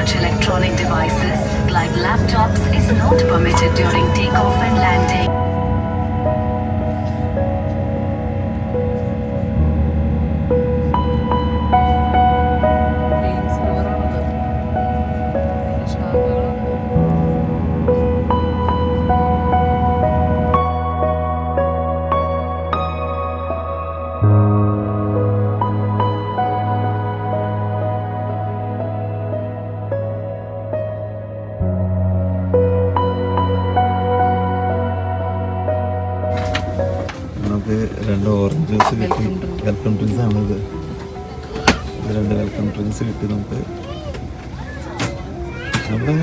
large electronic devices like laptops is not permitted during takeoff and landing. നമുക്ക് 2 orange juice കിട്ടി. Welcome drinks ആണിത്. ഇത് 2 welcome drinks കിട്ടി നമുക്ക്. നമ്മുടെ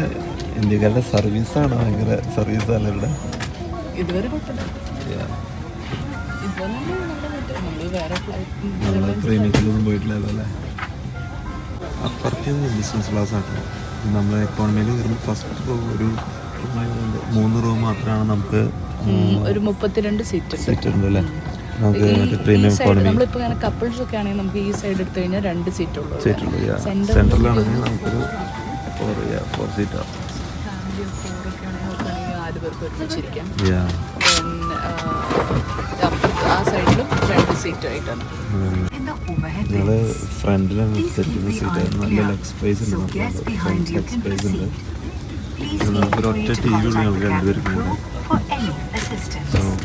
ഇന്ത്യക്കാരുടെ സർവീസാണ്, ഭയങ്കര സർവീസാണ് ഇവിടെ. നമ്മൾ ട്രെയിനിലൊന്നും പോയിട്ടില്ലല്ലോ. അപ്പുറത്ത് ബിസിനസ് ക്ലാസ് ആണ്. നമ്മൾ എക്കോണമിയിൽ വരുമ്പോൾ ഫസ്റ്റ് ഒരു 3 റൂം മാത്രമാണ് നമുക്ക്. ഒരു 32 സീറ്റ് ഉണ്ട് അല്ലേ? നമുക്ക് പ്രീമിയം എക്കോണമി. നമ്മളിപ്പോൾ ഇങ്ങനെ കപ്പിൾസ് ഒക്കെ ആണെങ്കിൽ നമുക്ക് ഈ സൈഡ് എടുത്തു കഴിഞ്ഞാൽ 2 സീറ്റ് ഉള്ളൂ. സെൻട്രലാണെങ്കിൽ നമുക്കൊരു 4 സീറ്റാണ്. ഫാമിലി 4 ഒക്കെ ആണെങ്കിൽ 4 പേർക്ക് ഒരുമിച്ചിരിക്കാം. ആ സൈഡിലും 2 സീറ്റ് ആയിട്ടാണ്. ഞങ്ങൾ ഫ്രണ്ടിലാണ് സെറ്റ് സീറ്റായിരുന്നു. നല്ല ലെഗ് സ്പേസ് ഉണ്ട്, ലെഗ് സ്പേസ് ഉണ്ട്. നമുക്കൊരൊറ്റ ടി വി ഉള്ളൂ ഞങ്ങൾക്ക് 2 പേർക്കും.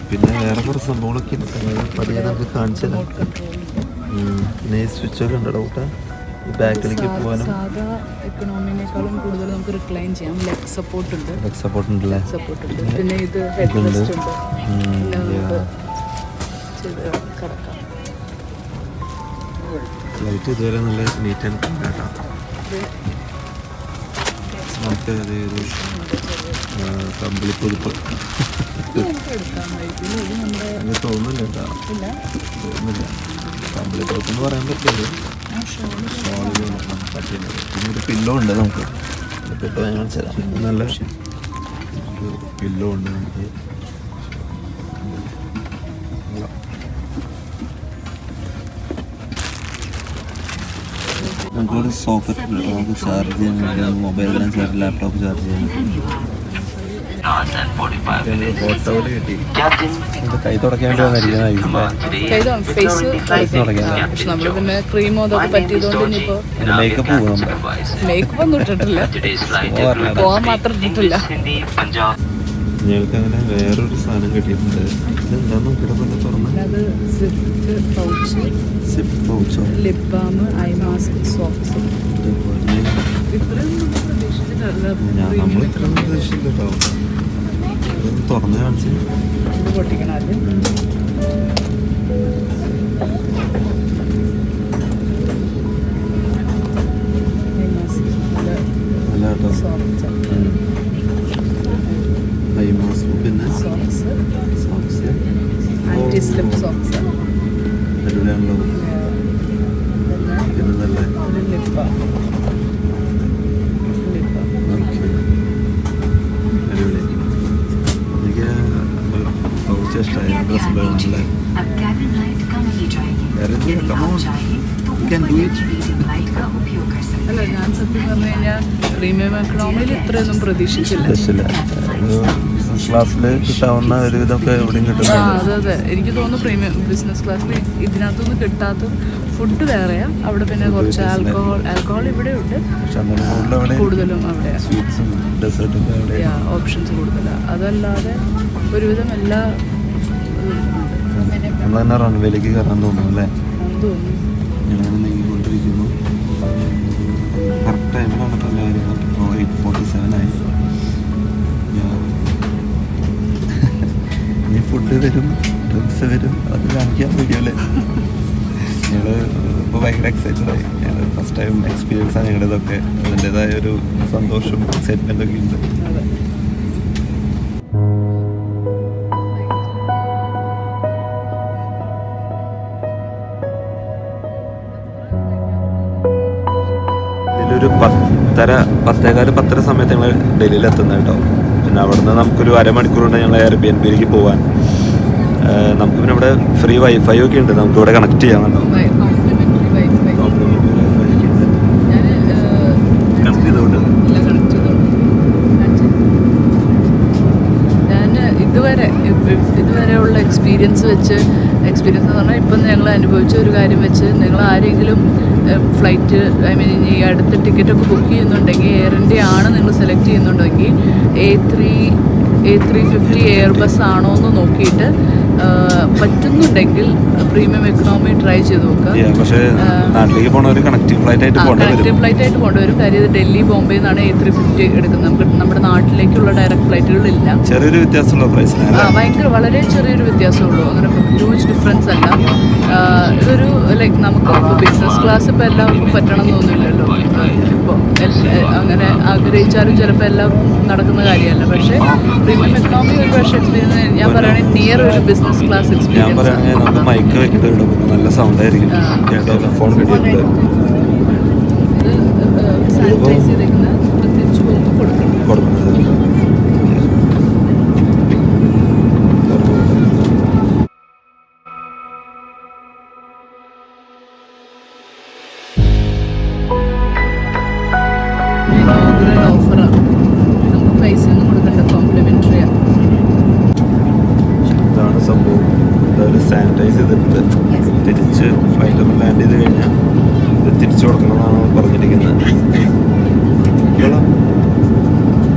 പിന്നെ വേറെ കുറച്ച് സംഭവങ്ങളൊക്കെ പതിയെ നമുക്ക് കാണിച്ചു തരാം. പിന്നെ ഈ സ്വിച്ചൊക്കെ ഉണ്ട് ഡൗട്ടാ. ബാക്കിലേക്ക് പോകാനും സാധാ എക്കണോമിനേക്കാളും കൂടുതൽ നമുക്ക് റിക്ലൈൻ ചെയ്യാം. ലെഗ് സപ്പോർട്ട് ഉണ്ട്. പിന്നെ ഇത് ഹെഡ് റെസ്റ്റ് ഉണ്ട്. ലൈറ്റ് ഇതുവരെ നല്ല നീറ്റ് ആൻഡ് ക്ലീൻ ആയിട്ടാണ്. നമുക്ക് അതൊരു കമ്പിളിപ്പൊതുപ്പ് തോന്നുന്നില്ല കേട്ടോ, തോന്നുന്നില്ല. കമ്പിളിപ്പൊതുപ്പ് എന്ന് പറയാൻ പറ്റില്ല. ഷോള് പറ്റില്ല. പിന്നെ ഒരു പില്ലോ ഉണ്ട് നമുക്ക്. പില്ലോ ഞാൻ കാണിച്ചു തരാം. നല്ല പില്ലോ ഉണ്ട് നമുക്ക്. നമുക്കൊരു സോക്കറ്റ് നമുക്ക് ചാർജ് ചെയ്യാൻ വേണ്ടി, മൊബൈലിലും ചാർജ്, ലാപ്ടോപ്പ് ചാർജ് ചെയ്യാൻ. ഫോട്ടോയിൽ കിട്ടി. കൈ തുടക്കാൻ വേണ്ടി വന്നിരിക്കുന്നതായിരിക്കും. പക്ഷെ നമ്മൾ പിന്നെ ക്രീമോ അതൊക്കെ പറ്റിയതുകൊണ്ട് ഇനിയിപ്പോൾ മേക്കപ്പ് പോകും. മേക്കപ്പ് ഒന്നും ഇട്ടിട്ടില്ല, പോകാൻ മാത്രം ഇട്ടിട്ടില്ല. ഞങ്ങൾക്ക് അങ്ങനെ വേറൊരു സാധനം കിട്ടിയിട്ടുണ്ട്. ഇതെന്താന്ന് നോക്കിയിട്ട് തുറന്ന് അത് സിപ്പ് പൗച്ചോ, lip balm, eye mask, socks. ഇത്രയൊന്നും പ്രതീക്ഷിച്ചിട്ടല്ല. നമ്മൾ ഇത്രയൊന്നും പ്രതീക്ഷിച്ചില്ല കേട്ടോ. ഇതൊന്ന് തുറന്ന് കാണിച്ചു. ഇത് പൊട്ടിക്കണം ആദ്യം. നല്ല കേട്ടോ. ഐ മാസ്ക്, പിന്നെ സോക്സ്, ആൻറ്റി സ്ലിപ്പ് സോക്സ്. അടിപൊളിയാണല്ലോ. പിന്നെ നല്ല ഒരു ലിപ് ബാം. അടിപൊളി. എനിക്ക് പൗച്ച് ഇഷ്ടമായി. ഡ്രസ് നല്ല അല്ല, ഞാൻ സത്യം പറഞ്ഞു കഴിഞ്ഞാൽ പ്രീമിയം എക്കണോമിയിൽ ഇത്രയൊന്നും പ്രതീക്ഷിച്ചില്ല. ക്ലാസ്സിൽ കിട്ടാവുന്ന ഒരു ഇതൊക്കെ എവിടെയും കിട്ടും. അതെ. എനിക്ക് തോന്നുന്നു പ്രീമിയം ബിസിനസ് ക്ലാസ്സിൽ ഇതിനകത്തൊന്നും കിട്ടാത്ത ഫുഡ് വേറെയാ. അവിടെ പിന്നെ കുറച്ച് ആൽക്കഹോൾ ഇവിടെ ഉണ്ട്, കൂടുതലും അവിടെ ഓപ്ഷൻസ് കൂടുതലാണ്. അതല്ലാതെ ഒരുവിധം എല്ലാ നമ്മൾ തന്നെ റൺവേയിലേക്ക് കയറാൻ തോന്നുന്നു അല്ലേ? തോന്നുന്നു. ഞങ്ങൾ നീങ്ങിക്കൊണ്ടിരിക്കുന്നു. കറക്റ്റ് ടൈമിലാണ് ഇപ്പോൾ കാര്യങ്ങൾ. ഇപ്പോൾ 8:47 ആയി. ഇനി ഫുഡ് വരും, ഡ്രിങ്ക്സ് വരും, അത് കാണിക്കാൻ വീഡിയോയിൽ. ഞങ്ങൾ ഇപ്പോൾ ഭയങ്കര എക്സൈറ്റഡ് ആയി. ഞങ്ങൾ ഫസ്റ്റ് ടൈം എക്സ്പീരിയൻസ് ആണ് ഞങ്ങളുടെതൊക്കെ. അതിൻ്റെതായ ഒരു സന്തോഷവും എക്സൈറ്റ്മെൻറ്റൊക്കെ ഉണ്ട്. ഇതിലൊരു 10:15 സമയത്ത് ഞങ്ങൾ ഡൽഹിയിൽ എത്തുന്നത് കേട്ടോ. പിന്നെ അവിടുന്ന് നമുക്കൊരു അരമണിക്കൂറുണ്ട് ഞങ്ങൾ എയർബിഎൻബിയിലേക്ക് പോകാൻ. നമുക്ക് പിന്നെ ഇവിടെ ഫ്രീ വൈഫൈ ഒക്കെ ഉണ്ട്, നമുക്ക് ഇവിടെ കണക്ട് ചെയ്യാൻ കേട്ടോ. കണക്ട് ചെയ്തുകൊണ്ട് എക്സ്പീരിയൻസ് എന്ന് പറഞ്ഞാൽ ഇപ്പം ഞങ്ങൾ അനുഭവിച്ച ഒരു കാര്യം വെച്ച് നിങ്ങൾ ആരെങ്കിലും ഫ്ലൈറ്റ് ഈ അടുത്ത ടിക്കറ്റൊക്കെ ബുക്ക് ചെയ്യുന്നുണ്ടെങ്കിൽ എയർ ഇന്ത്യ ആണ് നിങ്ങൾ സെലക്ട് ചെയ്യുന്നുണ്ടെങ്കിൽ A350 എയർബസ് ആണോ എന്ന് നോക്കിയിട്ട് പറ്റുന്നുണ്ടെങ്കിൽ പ്രീമിയം എക്കണോമി ട്രൈ ചെയ്ത് നോക്കുക. പക്ഷേ നാട്ടിലേക്ക് പോകണ ഒരു കണക്റ്റീവ് ഫ്ലൈറ്റ് ആയിട്ട് കൊണ്ടുവരും. കാര്യം ഇത് ഡൽഹി ബോംബെ നിന്നാണ് A350 എടുക്കുന്നത്. നമുക്ക് നമ്മുടെ നാട്ടിലേക്കുള്ള ഡയറക്റ്റ് ഫ്ലൈറ്റുകളില്ല. ചെറിയൊരു വ്യത്യാസമുള്ള പ്രൈസിന് വളരെ ചെറിയൊരു വ്യത്യാസമുള്ളൂ. അങ്ങനെ ഹ്യൂജ് ഡിഫറൻസ് അല്ല. ഇതൊരു ലൈക്ക് നമുക്ക് ഇപ്പോൾ ബിസിനസ് ക്ലാസ് ഇപ്പോൾ എല്ലാവർക്കും പറ്റണം എന്നൊന്നുമില്ലല്ലോ. ഇപ്പോൾ അങ്ങനെ ആഗ്രഹിച്ചാലും ചിലപ്പോൾ എല്ലാവർക്കും നടക്കുന്ന കാര്യമല്ല. പക്ഷേ പ്രീമിയം എക്കണോമി ഒരു പക്ഷേ എക്സ്പീരിയൻസ് ഞാൻ പറയുകയാണെങ്കിൽ നിയർ ഒരു ബിസിനസ് ക്ലാസ് എക്സ്പീരിയൻസ്. നമുക്ക് മൈക്ക് വെക്കുന്നത് നല്ല സൗണ്ട് ആയിരിക്കും. ഫോൺ കിട്ടിയിട്ടുണ്ട്. ഇത് സാനിറ്റൈസ് ചെയ്തേക്കുന്നത് തിരിച്ചു പോകുമ്പോൾ കൊടുക്കുന്നത്. ഓഫറാണ്. നമുക്ക് പൈസ ഒന്നും കൊടുക്കണ്ട, കോംപ്ലിമെൻ്ററിയാണ്. ഇതാണ് സംഭവം. എന്തായാലും സാനിറ്റൈസ് ചെയ്തിട്ട് തിരിച്ച് ഫ്ലൈറ്റൊക്കെ ലാൻഡ് ചെയ്ത് കഴിഞ്ഞാൽ ഇത് തിരിച്ചു കൊടുക്കണമെന്നാണ് പറഞ്ഞിരിക്കുന്നത്.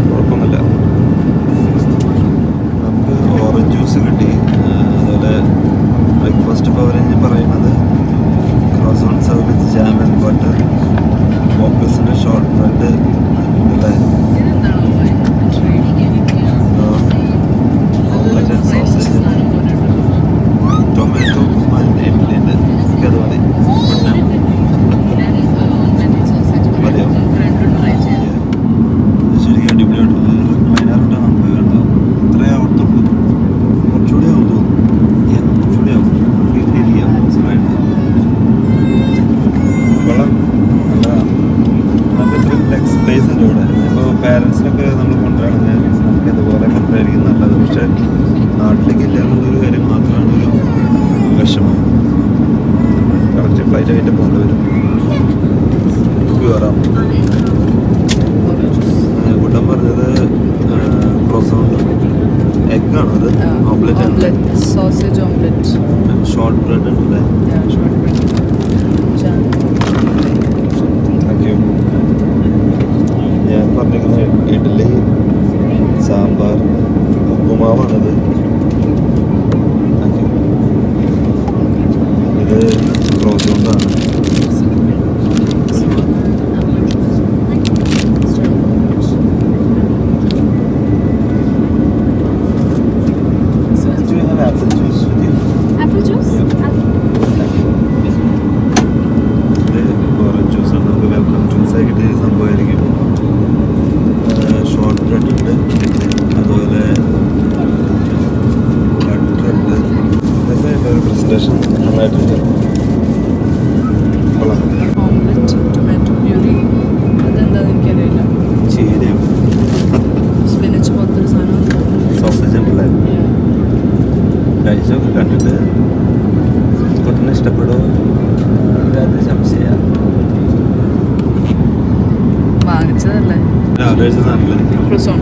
കുഴപ്പമൊന്നുമില്ല. നമുക്ക് ഓറഞ്ച് ജ്യൂസ് കിട്ടി. അതുപോലെ ബ്രേക്ക്ഫാസ്റ്റ് ഇപ്പോൾ അവർ പറയുന്നത് croissant serve with jam and butter, ഫോക്കസിൻ്റെ ഷോർട്ട് ബ്രെഡ്, അല്ലേ ഓംലെറ്റ് ആൻഡ് സോസേജ്, ടൊമാറ്റോ എനിക്കത് മതി. മതിയോ? ശരിക്കും അടിപൊളിയായിട്ട് വയനാട്ടിട്ട് നമുക്ക് കണ്ടോ ഇത്രയും ആവത്തുള്ളൂ. കുറച്ചുകൂടി ആവും തോന്നുന്നു. കുറച്ചുകൂടി ആവും. നമുക്ക് ഇതിൽ ഇരിക്കാം സുഖമായിട്ട്. കൊള്ളാം. നമുക്ക് ഇത്രയും ലെഗ് സ്പേസ് ഉണ്ട് ഇവിടെ. ഇപ്പോൾ പാരൻസിനൊക്കെ നമ്മൾ കൊണ്ടുവരാണെങ്കിൽ നമുക്ക് ഇതുപോലെ കൊണ്ടുവരായിരിക്കും നല്ലത്. പക്ഷേ നാട്ടിലേക്ക് ഇല്ല എന്നുള്ളൊരു കാര്യം മാത്രമാണ് ഒരു വിഷമം. കറക്റ്റ് ഫ്ലൈറ്റ് ആയിട്ട് പോകേണ്ടി വരും. കയറാം. കൂട്ടം പറഞ്ഞത് ക്രോസോണ്ട് എഗ്ഗാണ്. അത് omelette, sausage omelette, short bread ഉണ്ടല്ലേ. ഞാൻ പറഞ്ഞിരിക്കുന്ന ഇഡ്ഡലി, സാമ്പാർ, ഉപ്പുമാവാണിത്. ഇത് ക്രോസോണ്ടാണ്. ഷോർട്ട് ബ്രെഡ് ഉണ്ട്. അതുപോലെ ഒരു പ്രസൻറ്റേഷൻ നന്നായിട്ടുണ്ട്. ഓംലെറ്റ്, ടൊമാറ്റോ പ്യൂരി, അതെന്താണെന്ന് എനിക്കറിയില്ല. ചീരയും സ്പിനച്ച് പോലത്തൊരു സാധനം. സോസേജ് ഉണ്ടല്ലേ. കഴിച്ചൊക്കെ കണ്ടിട്ട് കൊട്ടിന് ഇഷ്ടപ്പെടുമോ രാത്രി സംശയം. വാങ്ങിച്ചതല്ലേ ക്രോസോൺ.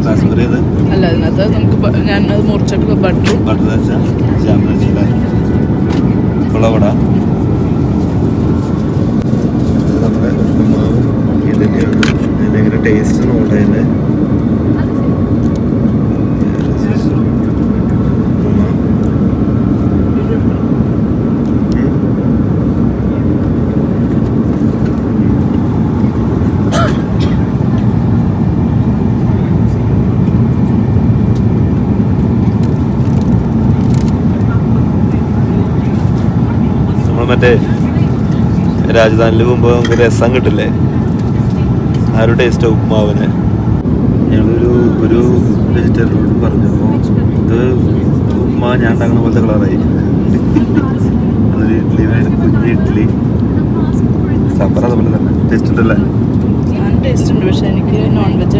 റാസ്ബെറി ഇത് അല്ല, അതിനകത്ത് നമുക്ക് ഞാൻ അത് മുറിച്ചിട്ട് ബട്ടർ വെച്ചാൽ ജാം വെച്ചില്ല. ഉള്ളവട നമ്മുടെ ഉപ്പുമാവ് ഇഡലിയാണ്. അതിനെങ്ങനെ ടേസ്റ്റ് നോട്ടതിൻ്റെ മറ്റേ രാജധാനിയിൽ പോകുമ്പോൾ നമുക്ക് രസം കിട്ടില്ലേ, ആ ഒരു ടേസ്റ്റ് ഉപ്പുമാവിന്. ഞങ്ങളൊരു വെജിറ്റേറിയനോട് പറഞ്ഞപ്പോൾ ഇത് ഉപ്പുമാവ് ഞാൻ ഉണ്ടാക്കുന്ന പോലത്തെ കളറായി. അതൊരു ഇഡ്ഡലി, കുഞ്ഞ് ഇഡ്ഡലി, സാമ്പാർ അതുപോലെ തന്നെ ടേസ്റ്റ് ഉണ്ടല്ലേ.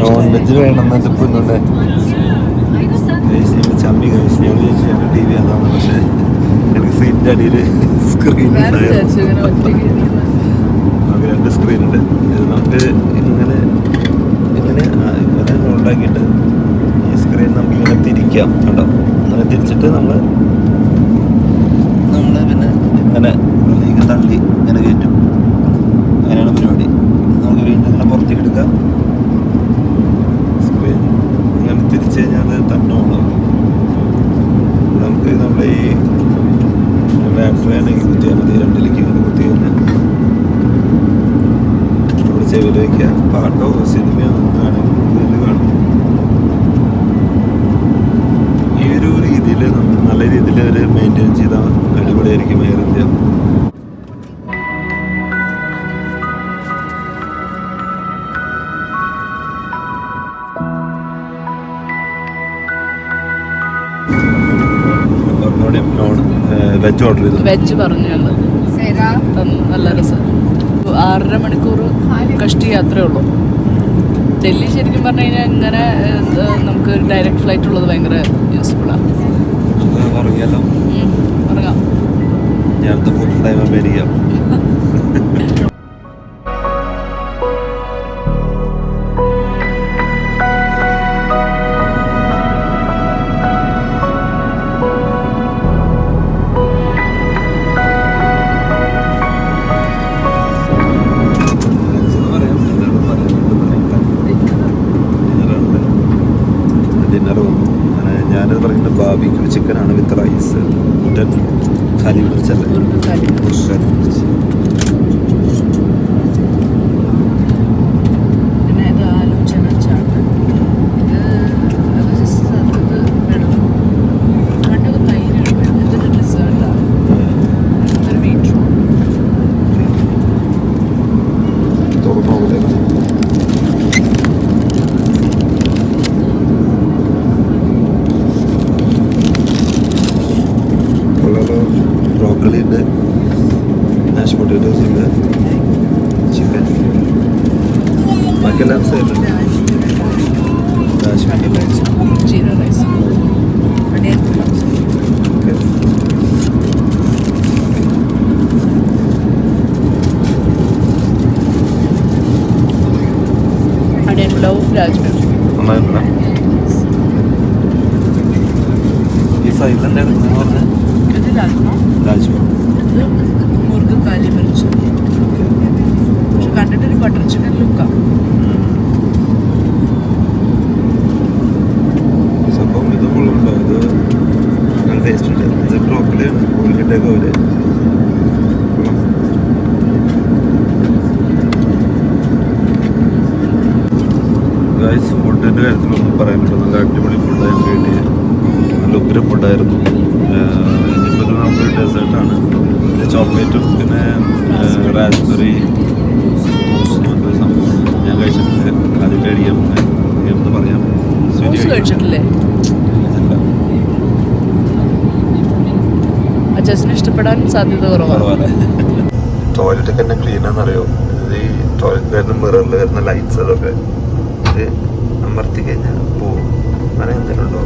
നോൺ വെജ് വേണമെന്നിട്ട് ഇപ്പോൾ ഇന്നുണ്ട് ചമ്മി കഴിച്ചു. ഞങ്ങൾ ചോദിച്ചു ഞങ്ങൾ ടി വി അതാണ്. പക്ഷേ എനിക്ക് സീറ്റിൻ്റെ അടിയിൽ സ്ക്രീൻ നമുക്ക് 2 സ്ക്രീനുണ്ട്. ഇത് നമുക്ക് ഇങ്ങനെ ഹോൾഡാക്കിയിട്ട് ഈ സ്ക്രീൻ നമുക്കിങ്ങനെ തിരിക്കാം കേട്ടോ. അങ്ങനെ തിരിച്ചിട്ട് നമ്മൾ പിന്നെ ഇങ്ങനെ ഉള്ളിലേക്ക് തള്ളി ഇങ്ങനെ കയറ്റും. അങ്ങനെയാണ് പരിപാടി. നമുക്ക് വീണ്ടും ഇങ്ങനെ പുറത്തേക്ക് എടുക്കാം. സ്ക്രീൻ ഇങ്ങനെ തിരിച്ചു കഴിഞ്ഞാൽ അത് തന്നെ ഓണാവും. നമുക്ക് നമ്മുടെ ഈ ബാക്ക് കുത്തിയാൽ മതി. രണ്ടിലേക്ക് ഇങ്ങനെ കുത്തി കഴിഞ്ഞാൽ നമ്മുടെ ചെവിയിൽ വയ്ക്കുക. പാട്ടോ സിനിമയോ ആണെങ്കിൽ കാണും. ഈ ഒരു രീതിയിൽ നല്ല രീതിയിൽ അവർ മെയിൻറ്റെയിൻ ചെയ്താൽ അടിപൊളിയായിരിക്കും എയർ ഇന്ത്യ. വെജ് ഓർഡർ ചെയ്തു. വെജ് പറഞ്ഞു ഞങ്ങൾ തന്നു. നല്ല രസം. 6.5 മണിക്കൂർ കഷ്ടി യാത്രയേ ഉള്ളൂ. ഡൽഹി ശരിക്കും പറഞ്ഞു കഴിഞ്ഞാൽ ഇങ്ങനെ നമുക്ക് ഡയറക്റ്റ് ഫ്ലൈറ്റ് ഉള്ളത് ഭയങ്കര യൂസ്ഫുള്ളാണ്. ഉറങ്ങിയാലോ? ഉറങ്ങാം. ഞാനത്തെ ഫുൾ ടൈം അമേരിക്ക. ഞാനത് പറയുന്നത് ബാർബിക്യൂ ചിക്കനാണ് വിത്ത് റൈസ്. കാലി പിടിച്ചല്ലേ? പിന്നെ ഇത് ആലോചന ചാട്ട്. ഇത് വെള്ളം കണ്ടത് തൈര്. ഇതൊരു ഡെസേർട്ടാണ്. ഇതൊരു മീറ്റ് റോൾ. ബ്രോക്കലി ഉണ്ട്, മാഷ് പൊട്ടാറ്റോസ് ഉണ്ട്, ചിക്കൻ, ബാക്കിയെല്ലാം സൈഡുണ്ട്. ജീര റൈസ്. അടിയൻ പുലാവ് രാജ്മ. നന്നായിട്ടുണ്ടോ? ഈ സൈഡിൽ എന്താ എടുക്കുന്നത് പറഞ്ഞാൽ ഇത് രാജ്മ. രാജ്മ. ഇത് മുറുക്ക് കാലി മരിച്ചു. പക്ഷെ കണ്ടിട്ടൊരു ബട്ടർ ചിക്കൻ ലുക്കാണ്. സംഭവം ഇത് കൊള്ളുന്നുണ്ടോ? ഇത് നല്ല ടേസ്റ്റ് ഉണ്ട്. ഇത് ബ്രോക്കലിയാണ് ഉള്ളിട്ടേക്ക് പോലെ. ഗൈസ്, ഫുഡിൻ്റെ കാര്യത്തിലൊന്നും പറയാനുണ്ടോ? നല്ല അടിപൊളി ഫുഡായിരുന്നു. കിട്ടിയ നല്ല ഉഗ്ര ഫുഡായിരുന്നു. ഇനിയിപ്പോൾ നമുക്ക് ഡെസേർട്ടാണ്. ചോക്ലേറ്റും പിന്നെ റാസ്ബെറി അങ്ങനത്തെ സംഭവമാണ് ഞാൻ കഴിച്ചിട്ടില്ല. അതിൻ്റെ അടിയാൻ എന്ന് പറയാം. കഴിച്ചിട്ടില്ലേ? അച്ഛന് ഇഷ്ടപ്പെടാൻ സാധ്യത കുറവാണ്. ടോയ്ലറ്റൊക്കെ തന്നെ ക്ലീനാണെന്നറിയോ? ഇത് ഈ ടോയ്ലറ്റ് വരുന്ന മിററിൽ വരുന്ന ലൈറ്റ്സ് അതൊക്കെ ഇത് അമർത്തി കഴിഞ്ഞാൽ പോവും. അങ്ങനെ എന്തെങ്കിലും ഉണ്ടോ?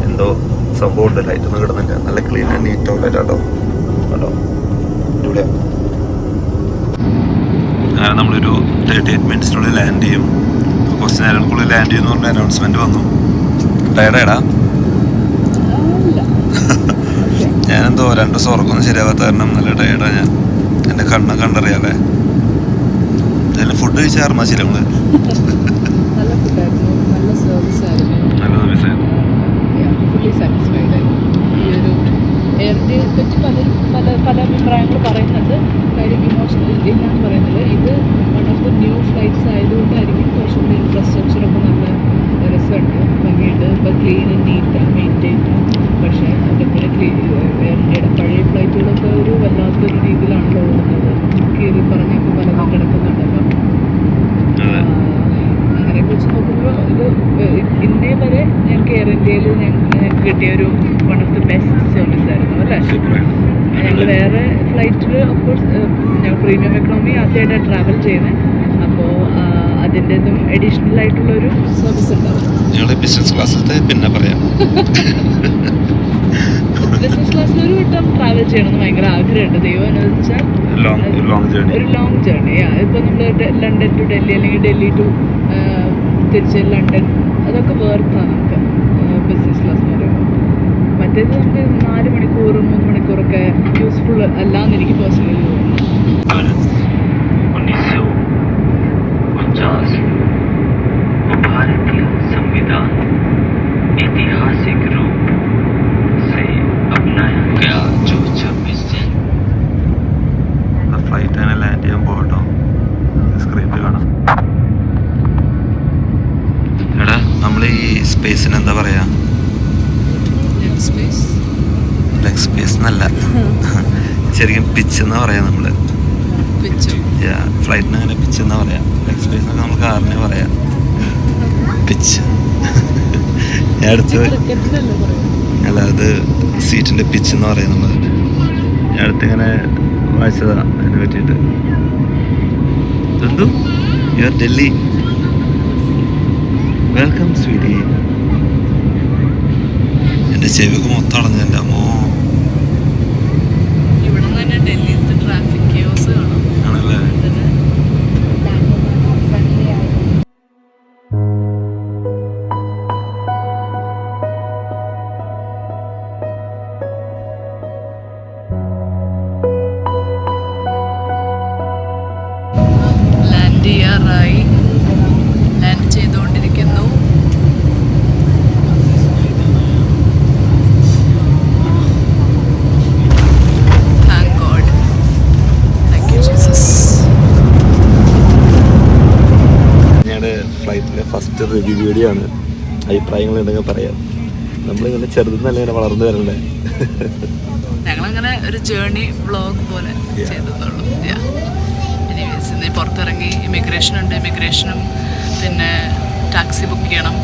എന്തോ സംഭവം ഉണ്ട്. ലൈറ്റൊന്നും കിടന്നില്ല. നല്ല ക്ലീൻ ആൻഡ് നീറ്റ് ടോയ്ലറ്റ് ആട്ടോ. കേട്ടോ ഇവിടെ അങ്ങനെ നമ്മളൊരു 38 മിനിറ്റ്സിനുള്ളിൽ ലാൻഡ് ചെയ്യും. കുറച്ച് നേരങ്ങൾക്കുള്ളിൽ ലാൻഡ് ചെയ്യുമെന്ന് പറഞ്ഞ അനൗൺസ്മെൻറ്റ് വന്നു. ടയർഡാ? ഞാനെന്തോ 2 ദിവസം ഉറക്കൊന്നും ശരിയാവാത്ത കാരണം നല്ല ടയർഡാണ് ഞാൻ. എൻ്റെ കണ്ണ് കണ്ടറിയാലേ. അതിന് ഫുഡ് കഴിച്ചാറുമാ ശരി നമ്മള്. നല്ല ഫുഡായിരുന്നു. നല്ല സർവീസ് ആയിരുന്നു. നല്ല സർവീസായിരുന്നു. ഫുള്ളി സാറ്റിസ്ഫൈഡ് ആയി. ഈ ഒരു എയർ ഇന്ത്യയെ പറ്റി പല അഭിപ്രായങ്ങൾ പറയുന്നുണ്ട്. കാര്യം ഇമോഷണൽ ഇല്ലാന്ന് പറയുന്നത് ഇത് one of the new flights ആയതുകൊണ്ടായിരിക്കും കുറച്ചുകൂടി ഇൻഫ്രാസ്ട്രക്ചറൊക്കെ നല്ല രസമുണ്ട്, ഭംഗിയുണ്ട്. ഇപ്പോൾ ക്ലീൻ ആൻഡ് നീറ്റാണ്, മെയിൻറ്റെയിൻഡ്. പക്ഷേ അതേപോലെ എയർ ഇന്ത്യയുടെ പഴയ ഫ്ലൈറ്റുകളൊക്കെ ഒരു വല്ലാത്തൊരു രീതിയിലാണല്ലോ ഓടുന്നത്. കീറി പറഞ്ഞൊക്കെ പലതും കിടക്കുന്നുണ്ടല്ലോ. അങ്ങനെയൊക്കെ വെച്ച് നോക്കുമ്പോൾ ഇത് ഇന്നേ വരെ ഞങ്ങൾക്ക് എയർ ഇന്ത്യയിൽ ഞങ്ങൾക്ക് കിട്ടിയൊരു one of the best service ആയിരുന്നു അല്ലേ. ഞങ്ങൾ വേറെ ഫ്ലൈറ്റിൽ ഓഫ്കോഴ്സ് ഞങ്ങൾ പ്രീമിയം എക്കണോമി ആദ്യമായിട്ടാണ് ട്രാവൽ ചെയ്യുന്നത്. അപ്പോൾ അതിൻ്റെതും അഡീഷണൽ ആയിട്ടുള്ളൊരു സർവീസ് ഉണ്ടാവും. ഞങ്ങളുടെ ബിസിനസ് ക്ലാസ്സിലത്തെ പിന്നെ പറയാം. ബിസിനസ് ക്ലാസ്സിൽ ഒരു വട്ടം ട്രാവൽ ചെയ്യണമെന്ന് ഭയങ്കര ആഗ്രഹമുണ്ട്. ദൈവം അനുവദിച്ചാൽ ഒരു ലോങ് ജേർണി. ഇപ്പോൾ നമ്മൾ ലണ്ടൻ ടു ഡൽഹി അല്ലെങ്കിൽ ഡൽഹി ടു തിരിച്ച് ലണ്ടൻ, അതൊക്കെ വേർത്താണ് നമുക്ക് ബിസിനസ് ക്ലാസ് എന്ന് പറയുമ്പോൾ. മറ്റേത് നമുക്ക് 4 മണിക്കൂർ 3 മണിക്കൂറൊക്കെ യൂസ്ഫുൾ അല്ലാന്ന് എനിക്ക് പേഴ്സണലി തോന്നുന്നു. 1949 भारतीय संविधान ऐतिहासिक रूप से अपनाया गया जो 26 ഫ്ലൈറ്റ് അങ്ങനെ ലാൻഡ് ചെയ്യാൻ പോകട്ടോ. സ്ക്രീനിൽ കാണാം. എടാ നമ്മൾ ഈ സ്പേസിന് എന്താ പറയാ? ലെഗ് സ്പേസ് എന്നല്ല, ശരിക്കും പിച്ച് എന്നാ പറയാ നമ്മള്. ഫ്ലൈറ്റിന് അങ്ങനെ പിച്ച് എന്നാ പറയാ. ലെഗ് സ്പേസ് എന്നൊക്കെ നമ്മൾ കാറിന് പറയാം. പിച്ച് ഞാൻ അടുത്ത് അല്ല, അത് സീറ്റിന്റെ പിച്ച് എന്ന് പറയും നമ്മൾ. ഞാൻ അടുത്തിങ്ങനെ വായിച്ചതാ അതിനെ പറ്റിയിട്ട്. എന്തു you are Delhi, welcome sweetie. എൻ്റെ ചെവിക്ക് മൊത്തം അടഞ്ഞു. എൻ്റെ അമ്മോ, ഇവിടെ തന്നെ ഡൽഹിയിലത്തെ ട്രാഫിക് കേസ് കാണാം. ആണല്ലേ? ലാൻഡ് ചെയ്തുകൊണ്ടിരിക്കുന്നു. Thank God. Thank you, Jesus. ഞങ്ങളുടെ ഫ്ലൈറ്റിലെ ഫസ്റ്റ് റിവ്യൂ വീഡിയോ ആണ്. അഭിപ്രായങ്ങളുണ്ടെങ്കിൽ പറയാം. നമ്മളിങ്ങനെ ചെറുതെന്നല്ല ഇങ്ങനെ വളർന്നു വരണ്ടേ. ഞങ്ങളങ്ങനെ ഒരു ജേർണി വ്ളോഗ് പോലെ ചെയ്തതുള്ളൂ. എനിവേസ് ഇന്ന് പുറത്തിറങ്ങി ഇമിഗ്രേഷൻ ഉണ്ട്. ഇമിഗ്രേഷനും പിന്നെ ടാക്സി ബുക്ക് ചെയ്യണം.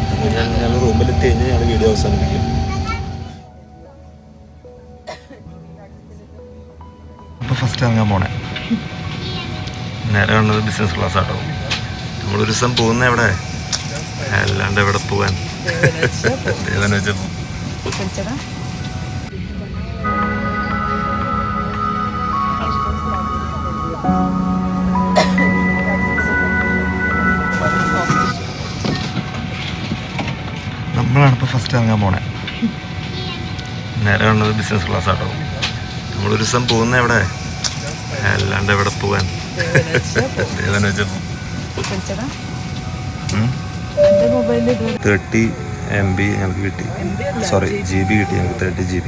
ഞങ്ങൾ റൂമിലെത്തി കഴിഞ്ഞാൽ ഞങ്ങൾ വീഡിയോ അവസാനിപ്പിക്കും. അപ്പോൾ ഫസ്റ്റ് ഇറങ്ങാൻ പോണേ. നേരെ കാണുന്നത് ബിസിനസ് ക്ലാസ് ആട്ടോ. നമ്മളൊരു ദിവസം പോകുന്ന എവിടെ, അല്ലാണ്ട് എവിടെ പോകാൻ. ദൈവം വെച്ചപ്പോൾ നമ്മളാണ് ഇപ്പോൾ ഫസ്റ്റ് ഇറങ്ങാൻ പോണേ. നേരെ കാണുന്നത് ബിസിനസ് ക്ലാസ് ആട്ടോ. നമ്മളൊരു ദിവസം പോകുന്ന എവിടെ, അല്ലാണ്ട് എവിടെ പോകാൻ. ദൈവം വെച്ചപ്പോൾ 30 MB ഞങ്ങൾക്ക് കിട്ടി. സോറി, GB കിട്ടി ഞങ്ങൾക്ക്. 30 GB.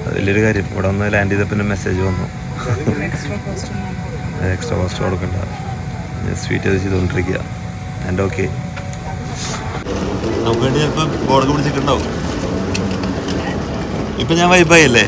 അത് വലിയൊരു കാര്യം. ഇവിടെ വന്ന് ലാൻഡ് ചെയ്തപ്പോൾ മെസ്സേജ് വന്നു, എക്സ്ട്രാ കോസ്റ്റ് കൊടുക്കണ്ട, സ്വീറ്റ് അത് ചെയ്തുകൊണ്ടിരിക്കുക. എൻ്റെ ഓക്കെ. നമുക്ക് വേണ്ടി ചിലപ്പോൾ ബോർഡൊക്കെ പിടിച്ചിട്ടുണ്ടാവും. ഇപ്പം ഞാൻ വൈബായി അല്ലേ?